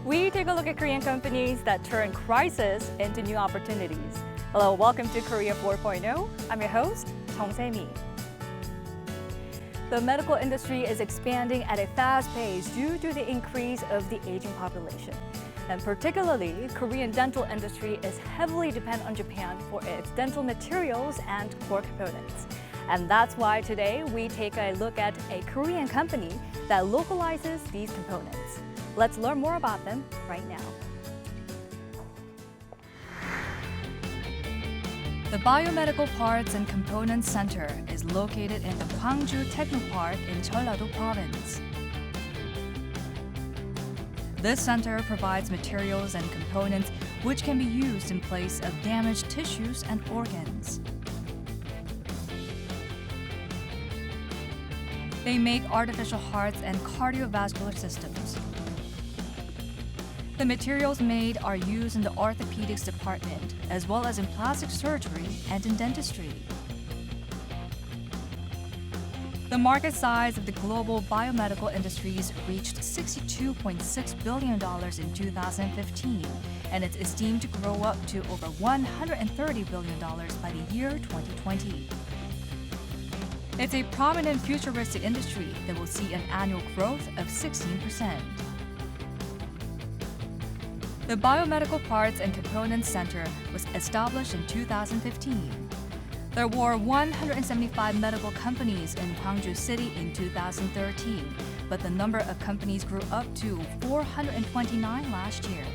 We take a look at Korean companies that turn crisis into new opportunities. Hello, welcome to Korea 4.0. I'm your host, Jung Se-mi. The medical industry is expanding at a fast pace due to the increase of the aging population. And particularly, Korean dental industry is heavily dependent on Japan for its dental materials and core components. And that's why today we take a look at a Korean company that localizes these components. Let's learn more about them right now. The Biomedical Parts and Components Center is located in the Gwangju Technopark in Jeollado Province. This center provides materials and components which can be used in place of damaged tissues and organs. They make artificial hearts and cardiovascular systems. The materials made are used in the orthopedics department, as well as in plastic surgery and in dentistry. The market size of the global biomedical industries reached $62.6 billion in 2015, and it's esteemed to grow up to over $130 billion by the year 2020. It's a prominent futuristic industry that will see an annual growth of 16%. The Biomedical Parts and Components Center was established in 2015. There were 175 medical companies in Gwangju City in 2013, but the number of companies grew up to 429 last year.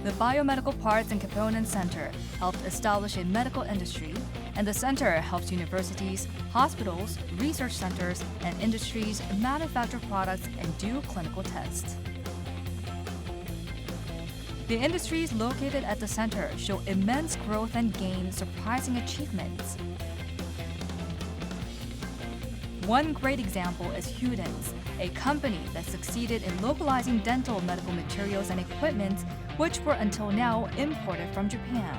The Biomedical Parts and Components Center helped establish a medical industry, and the center helps universities, hospitals, research centers, and industries manufacture products and do clinical tests. The industries located at the center show immense growth and gain surprising achievements. One great example is Hudens, a company that succeeded in localizing dental medical materials and equipment, which were until now imported from Japan.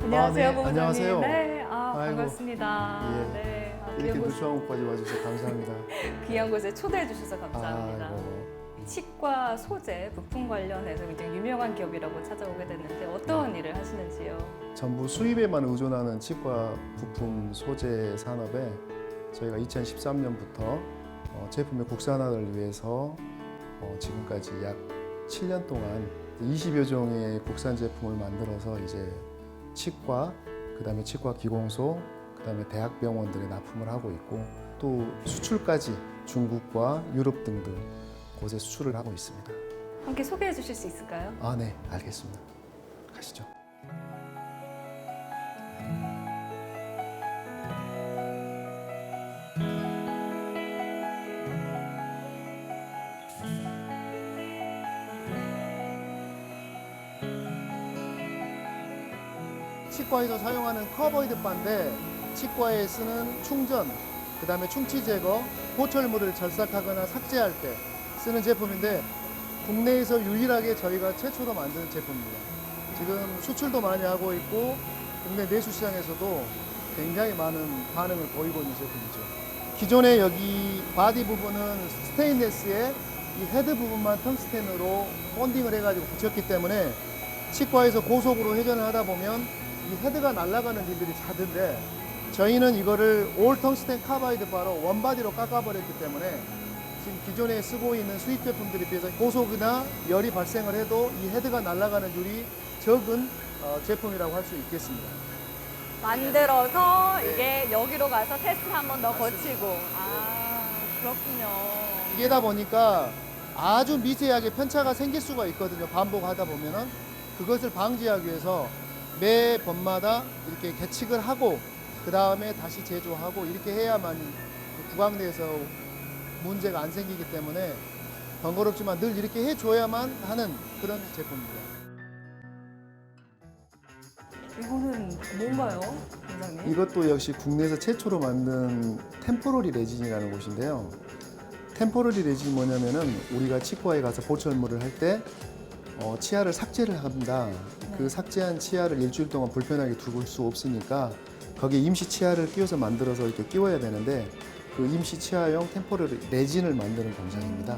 안녕하세요, 본부장님. 안녕하세요. 네, 아이고, 반갑습니다. 예. 네, 이렇게 누추한 곳까지 와주셔서 감사합니다. 귀한 곳에 초대해 주셔서 감사합니다. 아이고. 치과 소재 부품 관련해서 굉장히 유명한 기업이라고 찾아오게 됐는데 어떤 일을 하시는지요? 전부 수입에만 의존하는 치과 부품 소재 산업에 저희가 2013년부터 제품의 국산화를 위해서 지금까지 약 7년 동안 20여 종의 국산 제품을 만들어서 이제 치과, 그다음에 치과 기공소, 그다음에 대학병원들에 납품을 하고 있고 또 수출까지 중국과 유럽 등등 곳에 수출을 하고 있습니다. 함께 소개해 주실 수 있을까요? 네, 알겠습니다. 가시죠. 치과에서 사용하는 커버이드 바인데 치과에 쓰는 충전, 그 다음에 충치 제거, 보철물을 절삭하거나 삭제할 때 쓰는 제품인데 국내에서 유일하게 저희가 최초로 만든 제품입니다. 지금 수출도 많이 하고 있고 국내 내수 시장에서도 굉장히 많은 반응을 보이고 있는 제품이죠. 기존에 여기 바디 부분은 스테인레스에 이 헤드 부분만 텅스텐으로 본딩을 해가지고 붙였기 때문에 치과에서 고속으로 회전을 하다 보면 이 헤드가 날아가는 일들이 잦은데 저희는 이거를 올 텅스텐 카바이드 바로 원바디로 깎아버렸기 때문에 지금 기존에 쓰고 있는 수입 제품들에 비해서 고속이나 열이 발생을 해도 이 헤드가 날아가는 율이 적은 제품이라고 할 수 있겠습니다. 만들어서 네. 이게 여기로 가서 테스트 한 번 더 거치고. 그렇군요. 이게다 보니까 아주 미세하게 편차가 생길 수가 있거든요. 반복하다 보면은 그것을 방지하기 위해서 매 번마다 이렇게 계측을 하고 그 다음에 다시 제조하고 이렇게 해야만 구강 내에서 문제가 안 생기기 때문에 번거롭지만 늘 이렇게 해줘야만 하는 그런 제품입니다. 이거는 뭔가요, 원장님? 이것도 역시 국내에서 최초로 만든 템포러리 레진이라는 곳인데요. 템포러리 레진이 뭐냐면은 우리가 치과에 가서 보철물을 할 때 치아를 삭제를 합니다. 네. 그 삭제한 치아를 일주일 동안 불편하게 두고 수 없으니까 거기에 임시 치아를 끼워서 만들어서 이렇게 끼워야 되는데 그 임시 치아용 템포러리 레진을 만드는 공장입니다.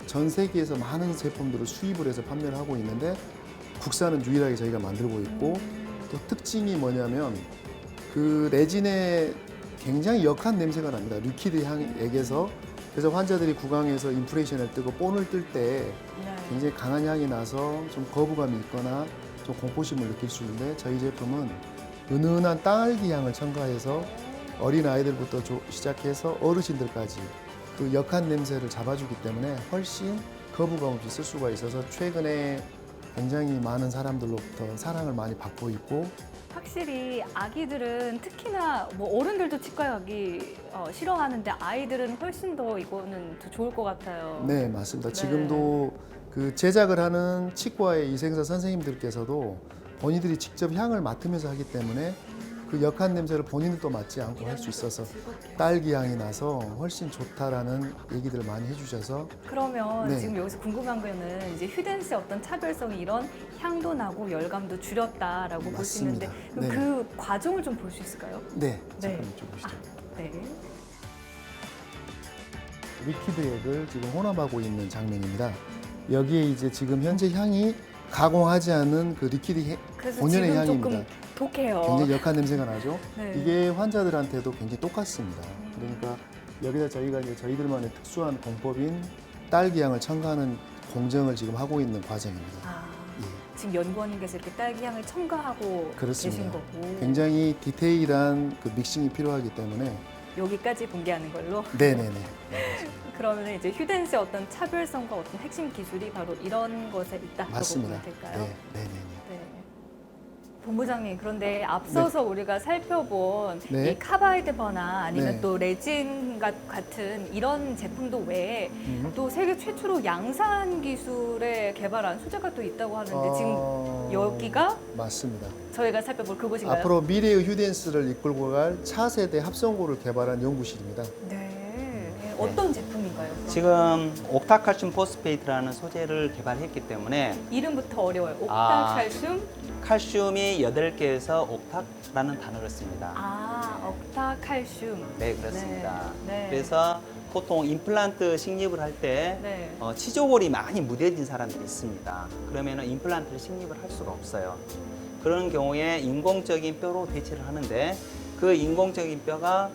전 세계에서 많은 제품들을 수입을 해서 판매를 하고 있는데 국산은 유일하게 저희가 만들고 있고 또 특징이 뭐냐면 그 레진에 굉장히 역한 냄새가 납니다. 리퀴드 향액에서 그래서 환자들이 구강에서 인프레이션을 뜨고 본을 뜰 때 네. 굉장히 강한 향이 나서 좀 거부감이 있거나 좀 공포심을 느낄 수 있는데 저희 제품은 은은한 딸기 향을 첨가해서 어린 아이들부터 시작해서 어르신들까지 그 역한 냄새를 잡아주기 때문에 훨씬 거부감 없이 쓸 수가 있어서 최근에 굉장히 많은 사람들로부터 사랑을 많이 받고 있고 확실히 아기들은 특히나 뭐 어른들도 치과 가기 싫어하는데 아이들은 훨씬 더 이거는 더 좋을 것 같아요. 네 맞습니다. 네. 지금도 그 제작을 하는 치과의 위생사 선생님들께서도 본인들이 직접 향을 맡으면서 하기 때문에 그 역한 냄새를 본인들도 맡지 않고 할 수 있어서 딸기 향이 나서 훨씬 좋다라는 얘기들을 많이 해주셔서 그러면 네. 지금 여기서 궁금한 거는 이제 휴덴스의 어떤 차별성이 이런 향도 나고 열감도 줄였다라고 볼 수 있는데 맞습니다. 그럼 네. 그 과정을 좀 볼 수 있을까요? 네 네. 잠깐 이쪽 보시죠. 네. 리퀴드액을 지금 혼합하고 있는 장면입니다. 여기에 이제 지금 현재 향이 가공하지 않은 그 리퀴드 그래서 본연의 지금 향입니다. 조금 독해요. 굉장히 역한 냄새가 나죠. 네. 이게 환자들한테도 굉장히 똑같습니다. 그러니까 여기다 저희가 이제 저희들만의 특수한 공법인 딸기 향을 첨가하는 공정을 지금 하고 있는 과정입니다. 아, 예. 지금 연구원님께서 이렇게 딸기 향을 첨가하고 그렇습니다. 계신 거고 굉장히 디테일한 그 믹싱이 필요하기 때문에 여기까지 공개하는 걸로. 네네네. 그러면 이제 휴덴스의 어떤 차별성과 어떤 핵심 기술이 바로 이런 것에 있다고 맞습니다. 보면 될까요? 네, 네네네. 네. 본부장님, 그런데 앞서서 우리가 살펴본 네. 이 카바이드 버나 아니면 네. 또 레진 같은 이런 제품도 외에 또 세계 최초로 양산 기술에 개발한 소재가 또 있다고 하는데 지금 여기가 맞습니다. 저희가 살펴볼 그곳인가요? 앞으로 미래의 휴덴스를 이끌고 갈 차세대 합성고를 개발한 연구실입니다. 네. 어떤 제품인가요? 지금 옥타칼슘 포스페이트라는 소재를 개발했기 때문에 이름부터 어려워요. 아. 옥타칼슘. 칼슘이 8개에서 옥타라는 단어를 씁니다. 아, 옥타칼슘. 네, 그렇습니다. 네. 그래서 보통 임플란트 식립을 할 때 네. 치조골이 많이 무뎌진 사람들이 있습니다. 그러면 임플란트를 식립을 할 수가 없어요. 그런 경우에 인공적인 뼈로 대체를 하는데 그 인공적인 뼈가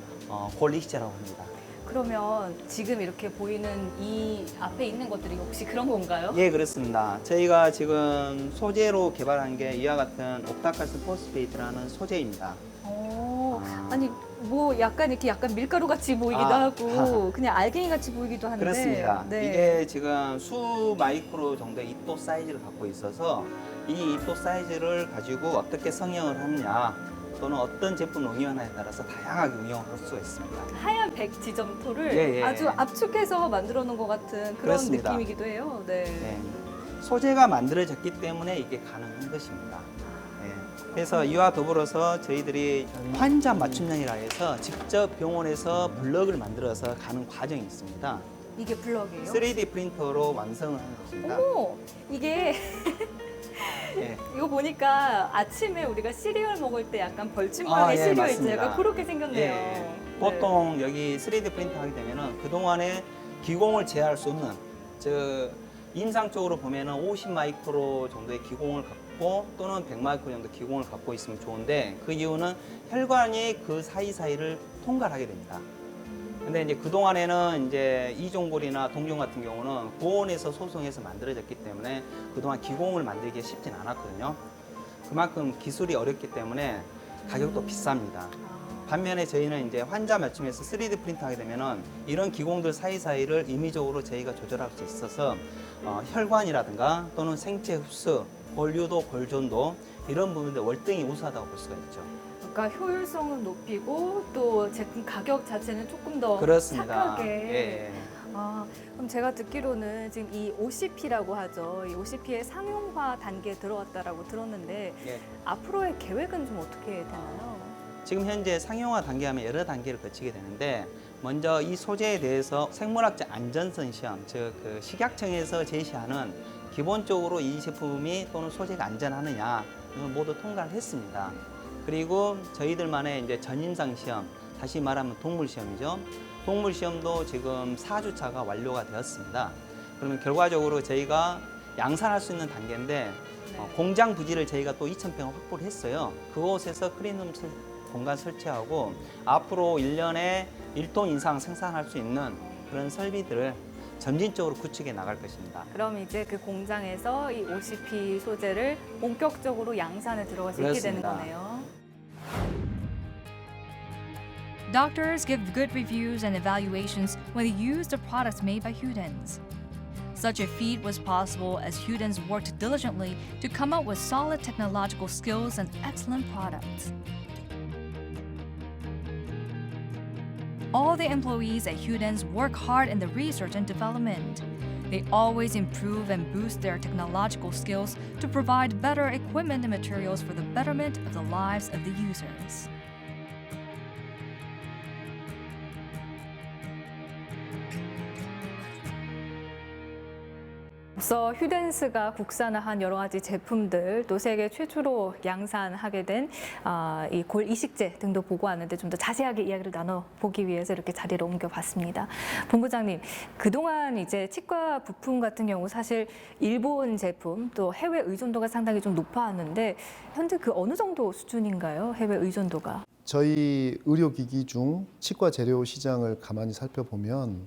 골리시제라고 합니다. 그러면 지금 이렇게 보이는 이 앞에 있는 것들이 혹시 그런 건가요? 예, 그렇습니다. 저희가 지금 소재로 개발한 게 이와 같은 옥타칼슘 포스페이트라는 소재입니다. 오, 아니 뭐 약간 이렇게 약간 밀가루 같이 보이기도 아. 하고 그냥 알갱이 같이 보이기도 하는데. 그렇습니다. 네. 이게 지금 수 마이크로 정도의 입도 사이즈를 갖고 있어서 이 입도 사이즈를 가지고 어떻게 성형을 하느냐 또는 어떤 제품을 응용하느냐에 따라서 다양하게 응용을 할 수가 있습니다. 하얀 백 지점토를 예, 예. 아주 압축해서 만들어 놓은 것 같은 그런 그렇습니다. 느낌이기도 해요. 네. 네. 소재가 만들어졌기 때문에 이게 가능한 것입니다. 네. 그래서 이와 더불어서 저희들이 환자 맞춤형이라 해서 직접 병원에서 블럭을 만들어서 가는 과정이 있습니다. 이게 블럭이에요? 3D 프린터로 완성을 하는 것입니다. 오, 이게 예. 이거 보니까 아침에 우리가 시리얼 먹을 때 약간 벌침망의 예, 시리얼 있죠. 맞습니다. 약간 그렇게 생겼네요. 예. 네. 보통 여기 3D 프린터 하게 되면은 그동안에 기공을 제어할 수 없는 인상적으로 보면은 50 마이크로 정도의 기공을 갖고 또는 100 마이크로 정도 기공을 갖고 있으면 좋은데 그 이유는 혈관이 그 사이사이를 통과를 하게 됩니다. 근데 이제 그동안에는 이제 이종골이나 동종 같은 경우는 고온에서 소송해서 만들어졌기 때문에 그동안 기공을 만들기 쉽진 않았거든요. 그만큼 기술이 어렵기 때문에 가격도 비쌉니다. 반면에 저희는 이제 환자 맞춤에서 3D 프린터 하게 되면은 이런 기공들 사이사이를 임의적으로 저희가 조절할 수 있어서 혈관이라든가 또는 생체 흡수, 골유도, 골존도 이런 부분들 월등히 우수하다고 볼 수가 있죠. 그러니까 효율성은 높이고 또 제품 가격 자체는 조금 더 그렇습니다. 착하게. 예. 아, 그럼 제가 듣기로는 지금 이 OCP라고 하죠. 이 OCP의 상용화 단계에 들어왔다라고 들었는데 예. 앞으로의 계획은 좀 어떻게 되나요? 지금 현재 상용화 단계하면 여러 단계를 거치게 되는데 먼저 이 소재에 대해서 생물학적 안전성 시험, 즉 그 식약청에서 제시하는 기본적으로 이 제품이 또는 소재가 안전하느냐 이걸 모두 통과를 했습니다. 그리고 저희들만의 이제 전임상 시험, 다시 말하면 동물 시험이죠. 동물 시험도 지금 4주차가 완료가 되었습니다. 그러면 결과적으로 저희가 양산할 수 있는 단계인데 공장 부지를 저희가 또 2,000평을 확보를 했어요. 그곳에서 클린룸 공간 설치하고 앞으로 1년에 1톤 이상 생산할 수 있는 그런 설비들을 점진적으로 구축해 나갈 것입니다. 그럼 이제 그 공장에서 이 OCP 소재를 본격적으로 양산에 들어갈 수 있게 되는 그렇습니다. 거네요. Doctors give good reviews and evaluations when they use the products made by Hudens. Such a feat was possible as Hudens worked diligently to come up with solid technological skills and excellent products. All the employees at Hudens work hard in the research and development. They always improve and boost their technological skills to provide better equipment and materials for the betterment of the lives of the users. 앞서 휴덴스가 국산화한 여러 가지 제품들, 또 세계 최초로 양산하게 된 이 골 이식제 등도 보고하는데 좀 더 자세하게 이야기를 나눠보기 위해서 이렇게 자리를 옮겨봤습니다. 본부장님, 그동안 이제 치과 부품 같은 경우 사실 일본 제품 또 해외 의존도가 상당히 좀 높아왔는데 현재 그 어느 정도 수준인가요? 해외 의존도가? 저희 의료기기 중 치과 재료 시장을 가만히 살펴보면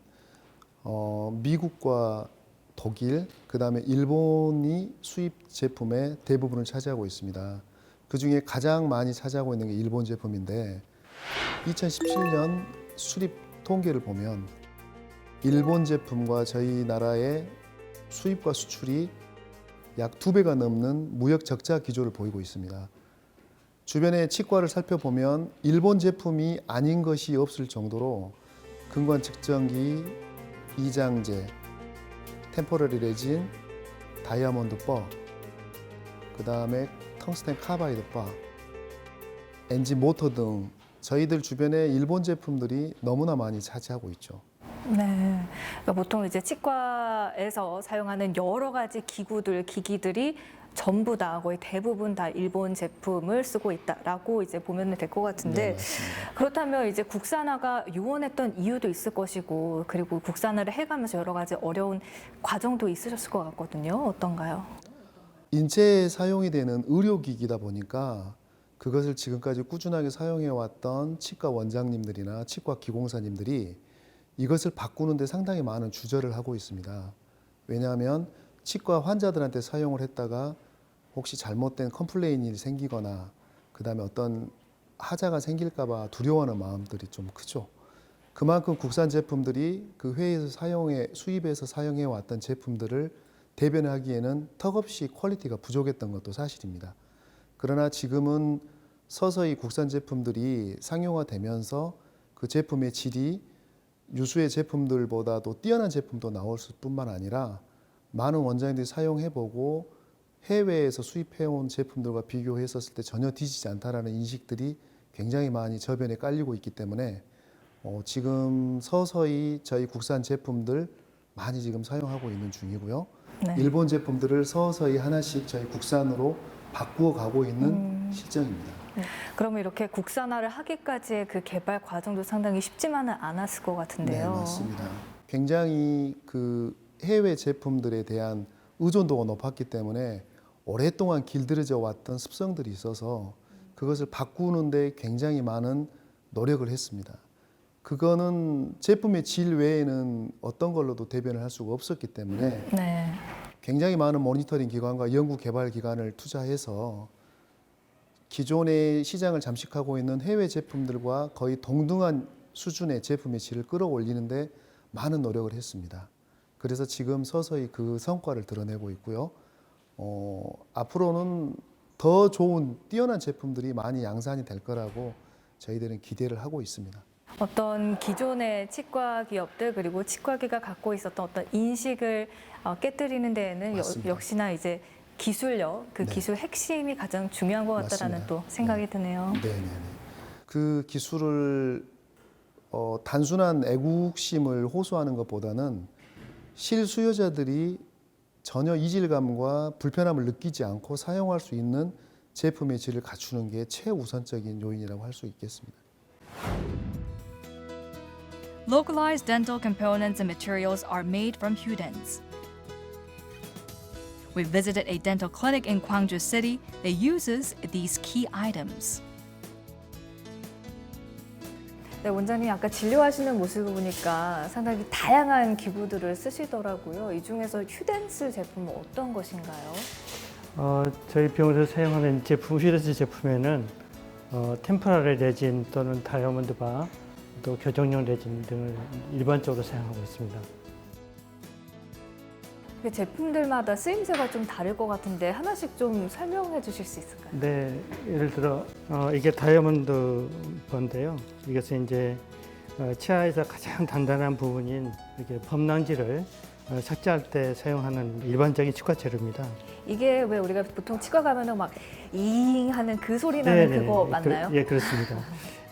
미국과 독일, 그다음에 일본이 수입 제품의 대부분을 차지하고 있습니다. 그중에 가장 많이 차지하고 있는 게 일본 제품인데 2017년 수입 통계를 보면 일본 제품과 저희 나라의 수입과 수출이 약 2배가 넘는 무역 적자 기조를 보이고 있습니다. 주변의 치과를 살펴보면 일본 제품이 아닌 것이 없을 정도로 근관 측정기, 이장제, 템포러리 레진, 다이아몬드 바, 그 다음에 텅스텐 카바이드 바, 엔진 모터 등 저희들 주변에 일본 제품들이 너무나 많이 차지하고 있죠. 네, 그러니까 보통 이제 치과에서 사용하는 여러 가지 기구들, 기기들이 전부 다 거의 대부분 다 일본 제품을 쓰고 있다라고 이제 보면 될 것 같은데 네, 맞습니다. 그렇다면 이제 국산화가 유언했던 이유도 있을 것이고 그리고 국산화를 해가면서 여러 가지 어려운 과정도 있으셨을 것 같거든요. 어떤가요? 인체에 사용이 되는 의료기기다 보니까 그것을 지금까지 꾸준하게 사용해 왔던 치과 원장님들이나 치과 기공사님들이 이것을 바꾸는데 상당히 많은 주저를 하고 있습니다. 왜냐하면 치과 환자들한테 사용을 했다가 혹시 잘못된 컴플레인이 생기거나 그 다음에 어떤 하자가 생길까 봐 두려워하는 마음들이 좀 크죠. 그만큼 국산 제품들이 그 회에서 수입해서 사용해 왔던 제품들을 대변하기에는 턱없이 퀄리티가 부족했던 것도 사실입니다. 그러나 지금은 서서히 국산 제품들이 상용화되면서 그 제품의 질이 유수의 제품들보다도 뛰어난 제품도 나올 뿐만 아니라 많은 원장님들이 사용해보고 해외에서 수입해온 제품들과 비교했었을 때 전혀 뒤지지 않다라는 인식들이 굉장히 많이 저변에 깔리고 있기 때문에 지금 서서히 저희 국산 제품들 많이 지금 사용하고 있는 중이고요. 네. 일본 제품들을 서서히 하나씩 저희 국산으로 바꾸어 가고 있는 실정입니다. 네. 그러면 이렇게 국산화를 하기까지의 그 개발 과정도 상당히 쉽지만은 않았을 것 같은데요. 네, 맞습니다. 굉장히 그 해외 제품들에 대한 의존도가 높았기 때문에 오랫동안 길들여져 왔던 습성들이 있어서 그것을 바꾸는데 굉장히 많은 노력을 했습니다. 그거는 제품의 질 외에는 어떤 걸로도 대변을 할 수가 없었기 때문에 네. 굉장히 많은 모니터링 기관과 연구 개발 기관을 투자해서 기존의 시장을 잠식하고 있는 해외 제품들과 거의 동등한 수준의 제품의 질을 끌어올리는데 많은 노력을 했습니다. 그래서 지금 서서히 그 성과를 드러내고 있고요. 앞으로는 더 좋은 뛰어난 제품들이 많이 양산이 될 거라고 저희들은 기대를 하고 있습니다. 어떤 기존의 치과 기업들 그리고 치과계가 갖고 있었던 어떤 인식을 깨뜨리는 데에는 맞습니다. 역시나 이제 기술력, 그 네. 기술 핵심이 가장 중요한 것 같다라는 맞습니다. 또 생각이 드네요. 네네네. 그 기술을 단순한 애국심을 호소하는 것보다는 실수요자들이 전혀 이질감과 불편함을 느끼지 않고 사용할 수 있는 제품의 질을 갖추는 게 최우선적인 요인이라고 할 수 있겠습니다. Localized dental components and materials are made from Hudens. We visited a dental clinic in Gwangju City that uses these key items. 네, 원장님 아까 진료하시는 모습을 보니까 상당히 다양한 기구들을 쓰시더라고요. 이 중에서 휴덴스 제품은 어떤 것인가요? 저희 병원에서 사용하는 제품, 휴덴스 제품에는 템포랄 레진 또는 다이아몬드 바, 또 교정용 레진 등을 일반적으로 사용하고 있습니다. 제품들마다 쓰임새가 좀 다를 것 같은데 하나씩 좀 설명해 주실 수 있을까요? 네, 예를 들어 이게 다이아몬드 번데요. 이것은 이제 치아에서 가장 단단한 부분인 이렇게 범낭지를 삭제할 때 사용하는 일반적인 치과 재료입니다. 이게 왜 우리가 보통 치과 가면은 막 잉 하는 그 소리 나는 네네. 그거 맞나요? 예, 그렇습니다.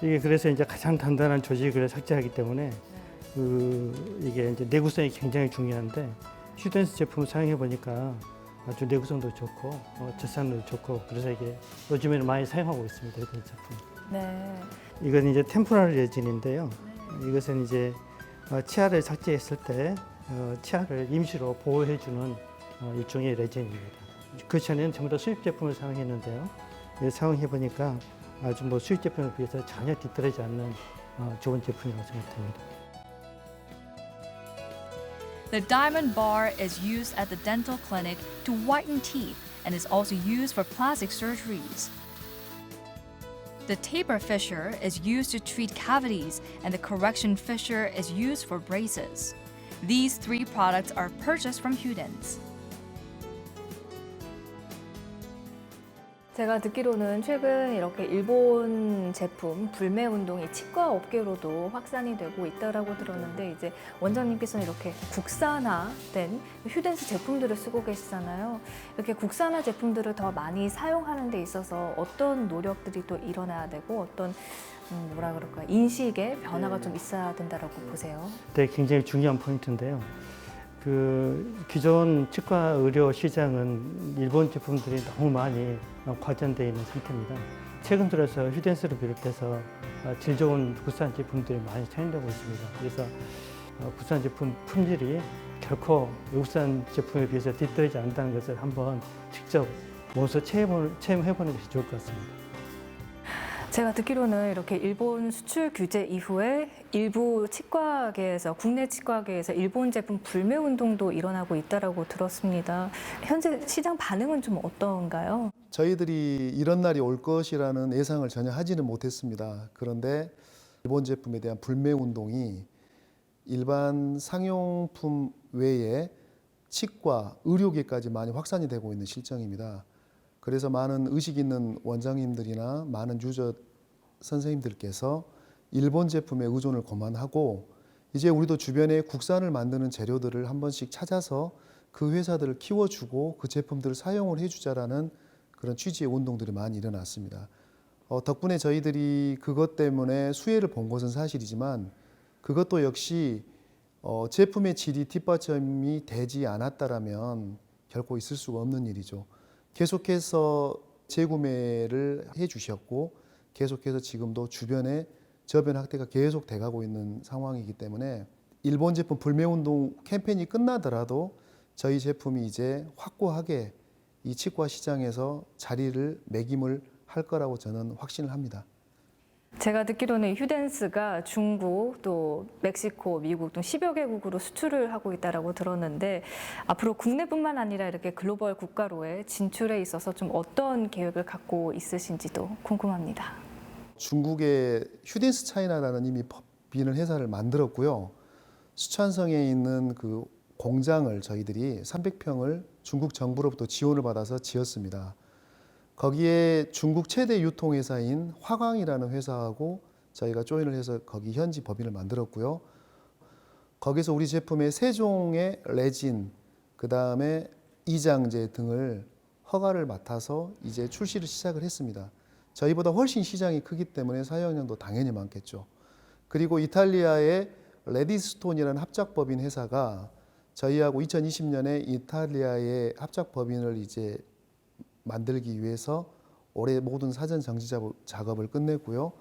이게 그래서 이제 가장 단단한 조직을 삭제하기 때문에 이게 이제 내구성이 굉장히 중요한데 휴덴스 제품을 사용해 보니까 아주 내구성도 좋고 젖산도 좋고 그래서 이게 요즘에는 많이 사용하고 있습니다. 이런 제품. 네. 이건 이제 템포럴 레진인데요. 이것은 이제 치아를 삭제했을 때 치아를 임시로 보호해주는 일종의 레진입니다. 그 전에는 전부 다 수입 제품을 사용했는데요. 사용해 보니까 아주 뭐 수입 제품에 비해서 전혀 뒤떨어지지 않는 좋은 제품이라고 생각됩니다. The diamond bar is used at the dental clinic to whiten teeth and is also used for plastic surgeries. The taper fissure is used to treat cavities and the correction fissure is used for braces. These three products are purchased from Hudens. 제가 듣기로는 최근 이렇게 일본 제품 불매 운동이 치과 업계로도 확산이 되고 있다라고 들었는데 이제 원장님께서는 이렇게 국산화된 휴덴스 제품들을 쓰고 계시잖아요. 이렇게 국산화 제품들을 더 많이 사용하는 데 있어서 어떤 노력들이 또 일어나야 되고 어떤 뭐라 그럴까 인식의 변화가 좀 있어야 된다라고 보세요. 네, 굉장히 중요한 포인트인데요. 기존 치과 의료 시장은 일본 제품들이 너무 많이 과전되어 있는 상태입니다. 최근 들어서 휴덴스를 비롯해서 질 좋은 국산 제품들이 많이 차용되고 있습니다. 그래서 국산 제품 품질이 결코 외국산 제품에 비해서 뒤떨어지지 않는다는 것을 한번 직접 몸소 체험해보는 것이 좋을 것 같습니다. 제가 듣기로는 이렇게 일본 수출 규제 이후에 일부 치과계에서 국내 치과계에서 일본 제품 불매 운동도 일어나고 있다라고 들었습니다. 현재 시장 반응은 좀 어떤가요? 저희들이 이런 날이 올 것이라는 예상을 전혀 하지는 못했습니다. 그런데 일본 제품에 대한 불매 운동이 일반 상용품 외에 치과, 의료계까지 많이 확산이 되고 있는 실정입니다. 그래서 많은 의식 있는 원장님들이나 많은 유저 선생님들께서 일본 제품의 의존을 그만하고 이제 우리도 주변에 국산을 만드는 재료들을 한 번씩 찾아서 그 회사들을 키워주고 그 제품들을 사용을 해주자라는 그런 취지의 운동들이 많이 일어났습니다. 덕분에 저희들이 그것 때문에 수혜를 본 것은 사실이지만 그것도 역시 제품의 질이 뒷받침이 되지 않았다라면 결코 있을 수가 없는 일이죠. 계속해서 재구매를 해주셨고 계속해서 지금도 주변에 저변 확대가 계속 돼가고 있는 상황이기 때문에 일본 제품 불매운동 캠페인이 끝나더라도 저희 제품이 이제 확고하게 이 치과 시장에서 자리를 매김을 할 거라고 저는 확신을 합니다. 제가 듣기로는 휴덴스가 중국, 또 멕시코, 미국 등 10여 개국으로 수출을 하고 있다고 들었는데 앞으로 국내뿐만 아니라 이렇게 글로벌 국가로의 진출에 있어서 좀 어떤 계획을 갖고 있으신지도 궁금합니다. 중국의 휴덴스 차이나라는 이미 법인을 회사를 만들었고요. 수천성에 있는 그 공장을 저희들이 300평을 중국 정부로부터 지원을 받아서 지었습니다. 거기에 중국 최대 유통회사인 화광이라는 회사하고 저희가 조인을 해서 거기 현지 법인을 만들었고요. 거기서 우리 제품의 세 종의 레진, 그 다음에 이장제 등을 허가를 맡아서 이제 출시를 시작을 했습니다. 저희보다 훨씬 시장이 크기 때문에 사용량도 당연히 많겠죠. 그리고 이탈리아의 레디스톤이라는 합작법인 회사가 저희하고 2020년에 이탈리아의 합작법인을 이제 만들기 위해서 올해 모든 사전 정지 작업을 끝냈고요.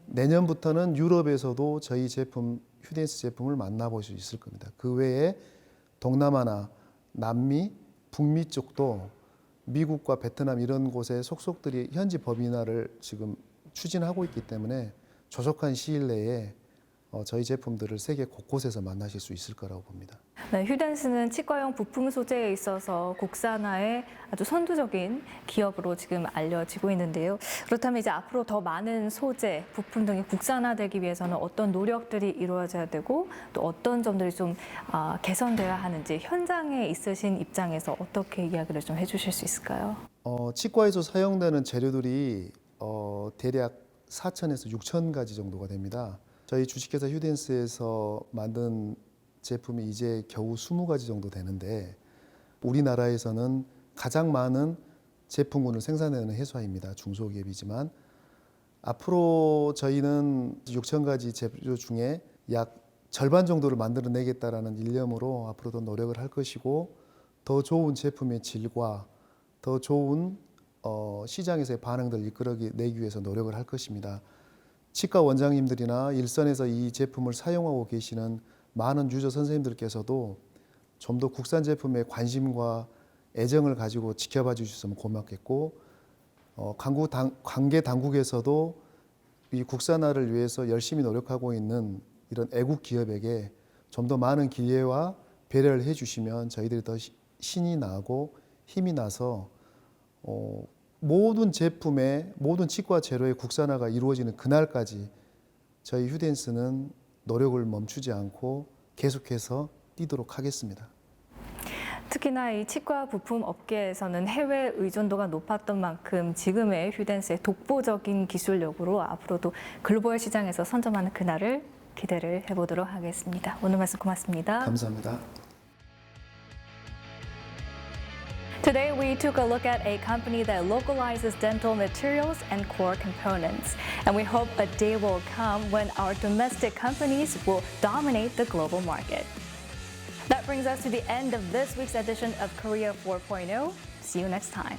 내년부터는 유럽에서도 저희 제품, 휴덴스 제품을 만나볼 수 있을 겁니다. 그 외에 동남아나 남미, 북미 쪽도 미국과 베트남 이런 곳에 속속들이 현지 법인화를 지금 추진하고 있기 때문에 조속한 시일 내에 저희 제품들을 세계 곳곳에서 만나실 수 있을 거라고 봅니다. 네, 휴덴스는 치과용 부품 소재에 있어서 국산화의 아주 선두적인 기업으로 지금 알려지고 있는데요. 그렇다면 이제 앞으로 더 많은 소재, 부품 등이 국산화되기 위해서는 어떤 노력들이 이루어져야 되고 또 어떤 점들이 좀 개선돼야 하는지 현장에 있으신 입장에서 어떻게 이야기를 좀 해주실 수 있을까요? 치과에서 사용되는 재료들이 대략 4,000에서 6,000 가지 정도가 됩니다. 저희 주식회사 휴덴스에서 만든 제품이 이제 겨우 20가지 정도 되는데 우리나라에서는 가장 많은 제품군을 생산하는 회사입니다. 중소기업이지만 앞으로 저희는 6,000가지 재료 중에 약 절반 정도를 만들어내겠다라는 일념으로 앞으로도 노력을 할 것이고 더 좋은 제품의 질과 더 좋은 시장에서의 반응들을 이끌어내기 위해서 노력을 할 것입니다. 치과 원장님들이나 일선에서 이 제품을 사용하고 계시는 많은 유저 선생님들께서도 좀 더 국산 제품에 관심과 애정을 가지고 지켜봐 주셨으면 고맙겠고 관계 당국에서도 이 국산화를 위해서 열심히 노력하고 있는 이런 애국 기업에게 좀 더 많은 기회와 배려를 해주시면 저희들이 더 신이 나고 힘이 나서 모든 제품의 모든 치과 재료의 국산화가 이루어지는 그날까지 저희 휴덴스는 노력을 멈추지 않고 계속해서 뛰도록 하겠습니다. 특히나 이 치과 부품 업계에서는 해외 의존도가 높았던 만큼 지금의 휴덴스의 독보적인 기술력으로 앞으로도 글로벌 시장에서 선점하는 그날을 기대를 해보도록 하겠습니다. 오늘 말씀 고맙습니다. 감사합니다. Today, we took a look at a company that localizes dental materials and core components. And we hope a day will come when our domestic companies will dominate the global market. That brings us to the end of this week's edition of Korea 4.0. See you next time.